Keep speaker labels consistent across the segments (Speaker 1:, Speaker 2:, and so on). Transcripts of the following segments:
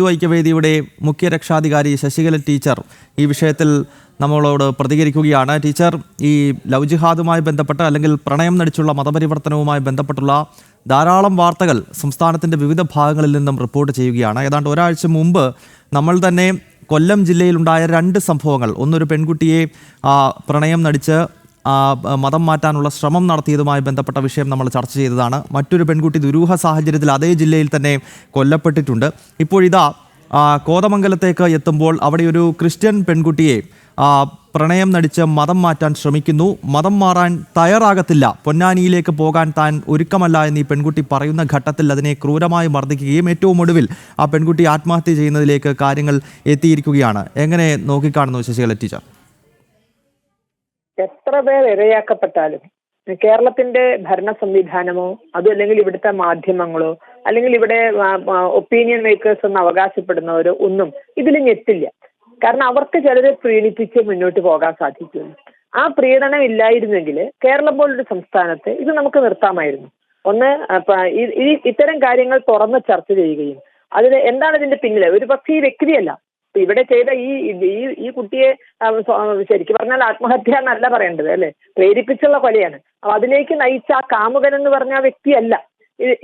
Speaker 1: ഹിന്ദു ഐക്യവേദിയുടെ മുഖ്യ രക്ഷാധികാരി ശശികല ടീച്ചർ ഈ വിഷയത്തിൽ നമ്മളോട് പ്രതികരിക്കുകയാണ്. ടീച്ചർ, ഈ ലവ് ജിഹാദുമായി ബന്ധപ്പെട്ട് അല്ലെങ്കിൽ പ്രണയം നടിച്ചുള്ള മതപരിവർത്തനവുമായി ബന്ധപ്പെട്ടുള്ള ധാരാളം വാർത്തകൾ സംസ്ഥാനത്തിൻ്റെ വിവിധ ഭാഗങ്ങളിൽ നിന്നും റിപ്പോർട്ട് ചെയ്യുകയാണ്. ഏതാണ്ട് ഒരാഴ്ച മുമ്പ് നമ്മൾ തന്നെ കൊല്ലം ജില്ലയിലുണ്ടായ 2 സംഭവങ്ങൾ, ഒന്നൊരു പെൺകുട്ടിയെ പ്രണയം നടിച്ച് മതം മാറ്റാനുള്ള ശ്രമം നടത്തിയതുമായി ബന്ധപ്പെട്ട വിഷയം നമ്മൾ ചർച്ച ചെയ്തതാണ്. മറ്റൊരു പെൺകുട്ടി ദുരൂഹ സാഹചര്യത്തിൽ അതേ ജില്ലയിൽ തന്നെ കൊല്ലപ്പെട്ടിട്ടുണ്ട്. ഇപ്പോഴിതാ കോതമംഗലത്തേക്ക് എത്തുമ്പോൾ അവിടെ ഒരു ക്രിസ്ത്യൻ പെൺകുട്ടിയെ പ്രണയം നടിച്ച് മതം മാറ്റാൻ ശ്രമിക്കുന്നു. മതം മാറാൻ തയ്യാറാകത്തില്ല, പൊന്നാനിയിലേക്ക് പോകാൻ താൻ ഒരുക്കമല്ല എന്ന് ഈ പെൺകുട്ടി പറയുന്ന ഘട്ടത്തിൽ അതിനെ ക്രൂരമായി മർദ്ദിക്കുകയും ഏറ്റവും ഒടുവിൽ ആ പെൺകുട്ടി ആത്മഹത്യ ചെയ്യുന്നതിലേക്ക് കാര്യങ്ങൾ എത്തിയിരിക്കുകയാണ്. എങ്ങനെ നോക്കിക്കാണുന്നു ശശികല ടീച്ചർ?
Speaker 2: എത്ര പേർ ഇരയാക്കപ്പെട്ടാലും കേരളത്തിന്റെ ഭരണ സംവിധാനമോ അതല്ലെങ്കിൽ ഇവിടുത്തെ മാധ്യമങ്ങളോ അല്ലെങ്കിൽ ഇവിടെ ഒപ്പീനിയൻ മേക്കേഴ്സ് എന്ന് അവകാശപ്പെടുന്നവരോ ഒന്നും ഇതിൽ ഞെട്ടില്ല. കാരണം അവർക്ക് ചിലരെ പ്രീണിപ്പിച്ച് മുന്നോട്ട് പോകാൻ സാധിക്കുന്നു. ആ പ്രീണനം ഇല്ലായിരുന്നെങ്കിൽ കേരളം പോലൊരു സംസ്ഥാനത്ത് ഇത് നമുക്ക് നിർത്താമായിരുന്നു. ഒന്ന്, ഇത്തരം കാര്യങ്ങൾ തുറന്ന് ചർച്ച ചെയ്യുകയും അതിന് എന്താണ് ഇതിന്റെ പിന്നിൽ, ഒരു പക്ഷേ ഈ വ്യക്തിയല്ല ഇവിടെ ചെയ്ത ഈ കുട്ടിയെ ശരിക്കും പറഞ്ഞാൽ ആത്മഹത്യ എന്നല്ല പറയേണ്ടത്, അല്ലെ, പ്രേരിപ്പിച്ചുള്ള കൊലയാണ്. അപ്പൊ അതിലേക്ക് നയിച്ച ആ കാമുകൻ എന്ന് പറഞ്ഞ ആ വ്യക്തിയല്ല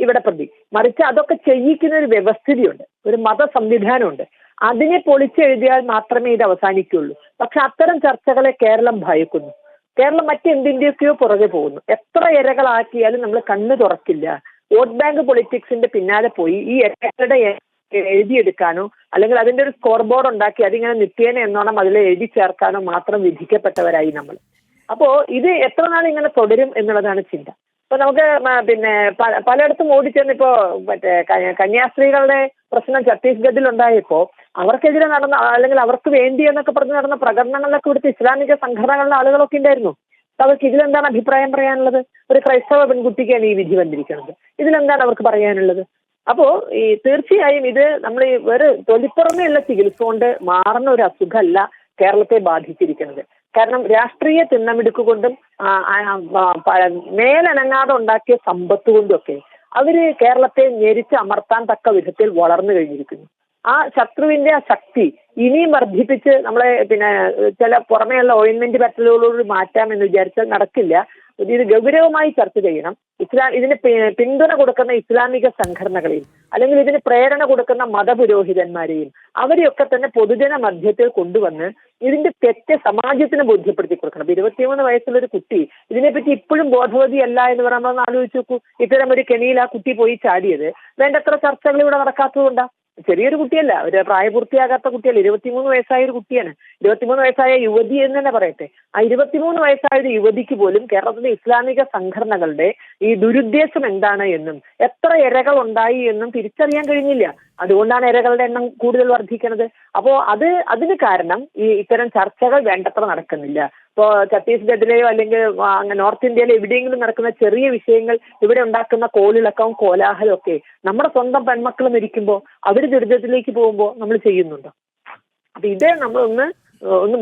Speaker 2: ഇവിടെ പ്രതി, മറിച്ച് അതൊക്കെ ചെയ്യിക്കുന്ന ഒരു വ്യവസ്ഥിതിയുണ്ട്, ഒരു മത സംവിധാനമുണ്ട്. അതിനെ പൊളിച്ചെഴുതിയാൽ മാത്രമേ ഇത് അവസാനിക്കുള്ളൂ. പക്ഷെ അത്തരം ചർച്ചകളെ കേരളം ഭയക്കുന്നു. കേരളം മറ്റെന്തിന്റെയൊക്കെയോ പുറകെ പോകുന്നു. എത്ര ഇരകളാക്കിയാലും നമ്മൾ കണ്ണു തുറക്കില്ല. വോട്ട് ബാങ്ക് പൊളിറ്റിക്സിന്റെ പിന്നാലെ പോയി ഈ ഇരകളുടെ എഴുതിയെടുക്കാനോ അല്ലെങ്കിൽ അതിന്റെ ഒരു സ്കോർ ബോർഡ് ഉണ്ടാക്കി അതിങ്ങനെ നിത്യേന എന്നോണം അതിൽ എഴുതി ചേർക്കാനോ മാത്രം വിധിക്കപ്പെട്ടവരായി നമ്മൾ. അപ്പോ ഇത് എത്ര നാൾ ഇങ്ങനെ തുടരും എന്നുള്ളതാണ് ചിന്ത. ഇപ്പൊ നമുക്ക് പലയിടത്തും ഓടിച്ചെന്ന് ഇപ്പോ കന്യാസ്ത്രീകളുടെ പ്രശ്നം ഛത്തീസ്ഗഡിൽ ഉണ്ടായപ്പോ അവർക്കെതിരെ നടന്ന അല്ലെങ്കിൽ അവർക്ക് വേണ്ടി എന്നൊക്കെ പറഞ്ഞ് നടന്ന പ്രകടനങ്ങളിലൊക്കെ ഇവിടുത്തെ ഇസ്ലാമിക സംഘടനകളുടെ ആളുകളൊക്കെ ഉണ്ടായിരുന്നു. അവർക്ക് ഇതിലെന്താണ് അഭിപ്രായം പറയാനുള്ളത്? ഒരു ക്രൈസ്തവ പെൺകുട്ടിക്കാണ് ഈ വിധി വന്നിരിക്കുന്നത്, ഇതിലെന്താണ് അവർക്ക് പറയാനുള്ളത്? അപ്പോ തീർച്ചയായും ഇത് നമ്മൾ ഒരു തൊലിപ്പുറമെയുള്ള ചികിത്സ കൊണ്ട് മാറുന്ന ഒരു അസുഖമല്ല കേരളത്തെ ബാധിച്ചിരിക്കുന്നത്. കാരണം രാഷ്ട്രീയ തിണ്ണമെടുക്കൊണ്ടും മേലനങ്ങാതെ ഉണ്ടാക്കിയ സമ്പത്ത് കൊണ്ടുമൊക്കെ അവര് കേരളത്തെ ഞെരിച്ച് അമർത്താൻ തക്ക വിധത്തിൽ വളർന്നു കഴിഞ്ഞിരിക്കുന്നു. ആ ശത്രുവിന്റെ ആ ശക്തി ഇനിയും വർദ്ധിപ്പിച്ച് നമ്മളെ ചില പുറമേയുള്ള ഓയിൻമെന്റ് പറ്റലുകളോട് മാറ്റാമെന്ന് വിചാരിച്ചാൽ നടക്കില്ല. ഇത് ഗൗരവമായി ചർച്ച ചെയ്യണം. ഇതിന് പിന്തുണ കൊടുക്കുന്ന ഇസ്ലാമിക സംഘടനകളെയും അല്ലെങ്കിൽ ഇതിന് പ്രേരണ കൊടുക്കുന്ന മതപുരോഹിതന്മാരെയും അവരെയൊക്കെ തന്നെ പൊതുജന മധ്യത്തിൽ കൊണ്ടുവന്ന് ഇതിന്റെ തെറ്റ് സമാജത്തിന് ബോധ്യപ്പെടുത്തി കൊടുക്കണം. 23 വയസ്സുള്ളൊരു കുട്ടി ഇതിനെപ്പറ്റി ഇപ്പോഴും ബോധവതിയല്ല എന്ന് പറയുമ്പോൾ ആലോചിച്ച് നോക്കൂ. ഇത്തരം ഒരു കെണിയിൽ ആ കുട്ടി പോയി ചാടിയത് വേണ്ടത്ര ചർച്ചകൾ ഇവിടെ നടക്കാത്തതുകൊണ്ടാ. ചെറിയൊരു കുട്ടിയല്ല, ഒരു പ്രായപൂർത്തിയാകാത്ത കുട്ടിയല്ല, 23 വയസ്സായ ഒരു കുട്ടിയാണ്. 23 വയസ്സായ യുവതി എന്ന് തന്നെ പറയട്ടെ. ആ 23 വയസ്സായ ഒരു യുവതിക്ക് പോലും കേരളത്തിലെ ഇസ്ലാമിക സംഘടനകളുടെ ഈ ദുരുദ്ദേശം എന്താണ് എന്നും എത്ര ഇരകൾ ഉണ്ടായി എന്നും തിരിച്ചറിയാൻ കഴിഞ്ഞില്ല. അതുകൊണ്ടാണ് ഇരകളുടെ എണ്ണം കൂടുതൽ വർദ്ധിക്കുന്നത്. അപ്പോ അതിന് കാരണം ഇത്തരം ചർച്ചകൾ വേണ്ടത്ര നടക്കുന്നില്ല. ഇപ്പോ ഛത്തീസ്ഗഡിലെയോ അല്ലെങ്കിൽ നോർത്ത് ഇന്ത്യയിലെ എവിടെയെങ്കിലും നടക്കുന്ന ചെറിയ വിഷയങ്ങൾ ഇവിടെ ഉണ്ടാക്കുന്ന കോളിളക്കവും കോലാഹലവും ഒക്കെ നമ്മുടെ സ്വന്തം പെൺമക്കൾ മരിക്കുമ്പോൾ അവർ ദുരിതത്തിലേക്ക് പോകുമ്പോൾ നമ്മൾ ചെയ്യുന്നുണ്ടോ? അപ്പൊ ഇത് നമ്മളൊന്ന്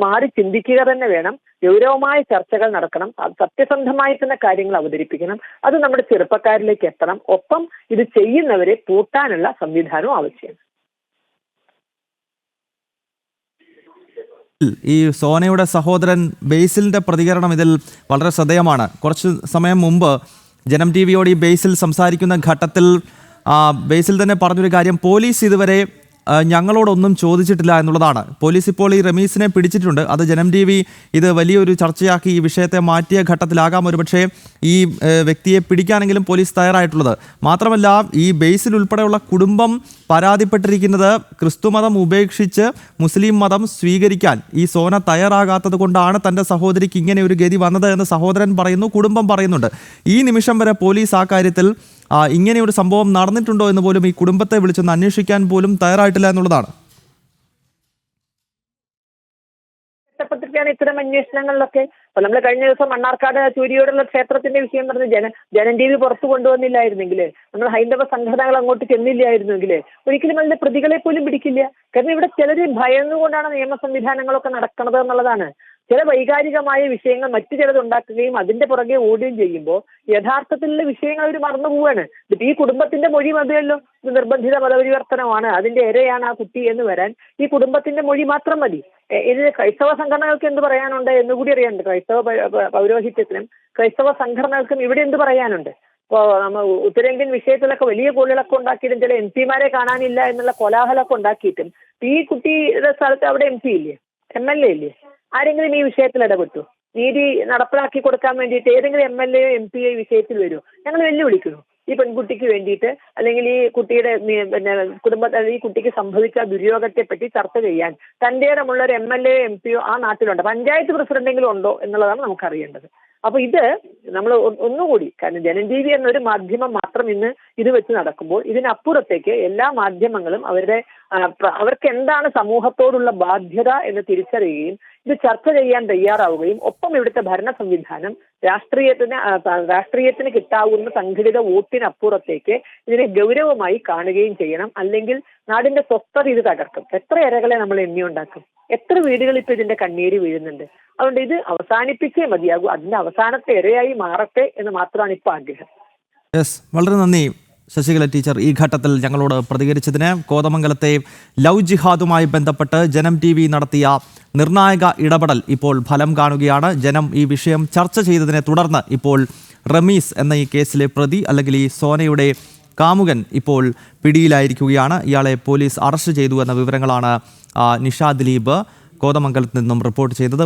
Speaker 2: മാറി ചിന്തിക്കുക തന്നെ വേണം. ഗൗരവമായ ചർച്ചകൾ നടക്കണം. സത്യസന്ധമായി തന്നെ കാര്യങ്ങൾ അവതരിപ്പിക്കണം. അത് നമ്മുടെ ചെറുപ്പക്കാരിലേക്ക് എത്തണം. ഒപ്പം ഇത് ചെയ്യുന്നവരെ പൂട്ടാനുള്ള സംവിധാനവും ആവശ്യമാണ്.
Speaker 1: ഈ സോനയുടെ സഹോദരൻ ബേസിലിന്റെ പ്രതികരണം ഇതിൽ വളരെ ശ്രദ്ധേയമാണ്. കുറച്ച് സമയം മുമ്പ് ജനം ടി വിയോട് ഈ ബേസിൽ സംസാരിക്കുന്ന ഘട്ടത്തിൽ ബേസിൽ തന്നെ പറഞ്ഞൊരു കാര്യം, പോലീസ് ഇതുവരെ ഞങ്ങളോടൊന്നും ചോദിച്ചിട്ടില്ല എന്നുള്ളതാണ്. പോലീസ് ഇപ്പോൾ ഈ റമീസിനെ പിടിച്ചിട്ടുണ്ട്. അത് ജനം ടി വി ഇത് വലിയൊരു ചർച്ചയാക്കി ഈ വിഷയത്തെ മാറ്റിയ ഘട്ടത്തിലാകാം ഒരുപക്ഷെ ഈ വ്യക്തിയെ പിടിക്കാനെങ്കിലും പോലീസ് തയ്യാറായിട്ടുള്ളത്. മാത്രമല്ല, ഈ ബേസിൽ ഉൾപ്പെടെയുള്ള കുടുംബം പരാതിപ്പെട്ടിരിക്കുന്നത് ക്രിസ്തുമതം ഉപേക്ഷിച്ച് മുസ്ലിം മതം സ്വീകരിക്കാൻ ഈ സോന തയ്യാറാകാത്തത് കൊണ്ടാണ് തൻ്റെ സഹോദരിക്ക് ഇങ്ങനെ ഒരു ഗതി വന്നത് എന്ന് സഹോദരൻ പറയുന്നു, കുടുംബം പറയുന്നുണ്ട്. ഈ നിമിഷം വരെ പോലീസ് ആ കാര്യത്തിൽ ഇങ്ങനെയൊരു സംഭവം നടന്നിട്ടുണ്ടോ എന്ന് പോലും ഈ കുടുംബത്തെ വിളിച്ചൊന്ന് അന്വേഷിക്കാൻ പോലും തയ്യാറായിട്ടില്ല എന്നുള്ളതാണ്.
Speaker 2: ഇത്തരം അന്വേഷണങ്ങളിലൊക്കെ നമ്മൾ കഴിഞ്ഞ ദിവസം മണ്ണാർക്കാട് ചൂരിയോടുള്ള ക്ഷേത്രത്തിന്റെ വിഷയം പറഞ്ഞ് ജനം ടി വി പുറത്തു കൊണ്ടുവന്നില്ലായിരുന്നെങ്കിൽ, നമ്മൾ ഹൈന്ദവ സംഘടനകൾ അങ്ങോട്ട് ചെന്നില്ലായിരുന്നെങ്കിൽ ഒരിക്കലും അതിന്റെ പ്രതികളെ പോലും പിടിക്കില്ല. കാരണം ഇവിടെ ചിലര് ഭയന്നുകൊണ്ടാണ് നിയമ സംവിധാനങ്ങളൊക്കെ നടക്കുന്നത് എന്നുള്ളതാണ്. ചില വൈകാരികമായ വിഷയങ്ങൾ മറ്റു ചിലത് ഉണ്ടാക്കുകയും അതിന്റെ പുറകെ ഓടുകയും ചെയ്യുമ്പോൾ യഥാർത്ഥത്തിലുള്ള വിഷയങ്ങൾ അവർ മറന്നു പോവാണ്. ഈ കുടുംബത്തിന്റെ മൊഴി മതിയല്ലോ, ഇത് നിർബന്ധിത മതപരിവർത്തനമാണ്, അതിന്റെ ഇരയാണ് ആ കുട്ടി എന്ന് വരാൻ ഈ കുടുംബത്തിന്റെ മൊഴി മാത്രം മതി. ഇതിന് ക്രൈസ്തവ സംഘടനകൾക്ക് എന്ത് പറയാനുണ്ട് എന്നുകൂടി അറിയാനുണ്ട്. ക്രൈസ്തവ പൗരോഹിത്യത്തിനും ക്രൈസ്തവ സംഘടനകൾക്കും ഇവിടെ എന്ത് പറയാനുണ്ട്? ഇപ്പോ നമ്മൾ ഉത്തരേന്ത്യൻ വിഷയത്തിലൊക്കെ വലിയ കോളുകളൊക്കെ ഉണ്ടാക്കിയിട്ടും ചില MP-മാരെ കാണാനില്ല എന്നുള്ള കോലാഹലമൊക്കെ ഉണ്ടാക്കിയിട്ടും ഈ കുട്ടിയുടെ സ്ഥലത്ത് അവിടെ MP ഇല്ലേ, MLA ഇല്ലേ? ആരെങ്കിലും ഈ വിഷയത്തിൽ ഇടപെട്ടു? നീതി നടപ്പിലാക്കി കൊടുക്കാൻ വേണ്ടിയിട്ട് ഏതെങ്കിലും MLA MP ഈ വിഷയത്തിൽ വരുമോ? ഞങ്ങൾ വെല്ലുവിളിക്കുന്നു. ഈ പെൺകുട്ടിക്ക് വേണ്ടിയിട്ട് അല്ലെങ്കിൽ ഈ കുട്ടിയുടെ ഈ കുട്ടിക്ക് സംഭവിച്ച ദുര്യോഗത്തെ പറ്റി ചർച്ച ചെയ്യാൻ തന്റെ ഇടമുള്ള ഒരു MLA MP ആ നാട്ടിലുണ്ട്, പഞ്ചായത്ത് പ്രസിഡന്റെങ്കിലും ഉണ്ടോ എന്നുള്ളതാണ് നമുക്കറിയേണ്ടത്. അപ്പൊ ഇത് നമ്മൾ ഒന്നുകൂടി, കാരണം ജനജീവി എന്നൊരു മാധ്യമം മാത്രം ഇന്ന് ഇത് വെച്ച് നടക്കുമ്പോൾ ഇതിനപ്പുറത്തേക്ക് എല്ലാ മാധ്യമങ്ങളും അവർക്ക് എന്താണ് സമൂഹത്തോടുള്ള ബാധ്യത എന്ന് തിരിച്ചറിയുകയും ഇത് ചർച്ച ചെയ്യാൻ തയ്യാറാവുകയും ഒപ്പം ഇവിടുത്തെ ഭരണ സംവിധാനം രാഷ്ട്രീയത്തിന് കിട്ടാവുന്ന സംഘടിത വോട്ടിനപ്പുറത്തേക്ക് ഇതിനെ ഗൗരവമായി കാണുകയും ചെയ്യണം. അല്ലെങ്കിൽ നാടിന്റെ സ്വസ്ഥത ഇത് തകർക്കും. എത്ര ഇരകളെ നമ്മൾ എണ്ണിയുണ്ടാക്കും? എത്ര വീടുകൾ ഇപ്പൊ ഇതിന്റെ കണ്ണീര് വീഴുന്നുണ്ട്? അതുകൊണ്ട് ഇത് അവസാനിപ്പിച്ചേ മതിയാകൂ. അതിന്റെ അവസാനത്തെ ഇരയായി മാറട്ടെ എന്ന് മാത്രമാണ് ഇപ്പൊ ആഗ്രഹം.
Speaker 1: വളരെ നന്ദി ശശികല ടീച്ചർ ഈ ഘട്ടത്തിൽ ഞങ്ങളോട് പ്രതികരിച്ചതിന്. കോതമംഗലത്തെ ലവ് ജിഹാദുമായി ബന്ധപ്പെട്ട് ജനം TV നടത്തിയ നിർണായക ഇടപെടൽ ഇപ്പോൾ ഫലം കാണുകയാണ്. ജനം ഈ വിഷയം ചർച്ച ചെയ്തതിനെ തുടർന്ന് ഇപ്പോൾ റമീസ് എന്ന ഈ കേസിലെ പ്രതി അല്ലെങ്കിൽ ഈ സോനയുടെ കാമുകൻ ഇപ്പോൾ പിടിയിലായിരിക്കുകയാണ്. ഇയാളെ പോലീസ് അറസ്റ്റ് ചെയ്തു എന്ന വിവരങ്ങളാണ് നിഷ ദിലീപ് കോതമംഗലത്ത് നിന്നും റിപ്പോർട്ട് ചെയ്തത്.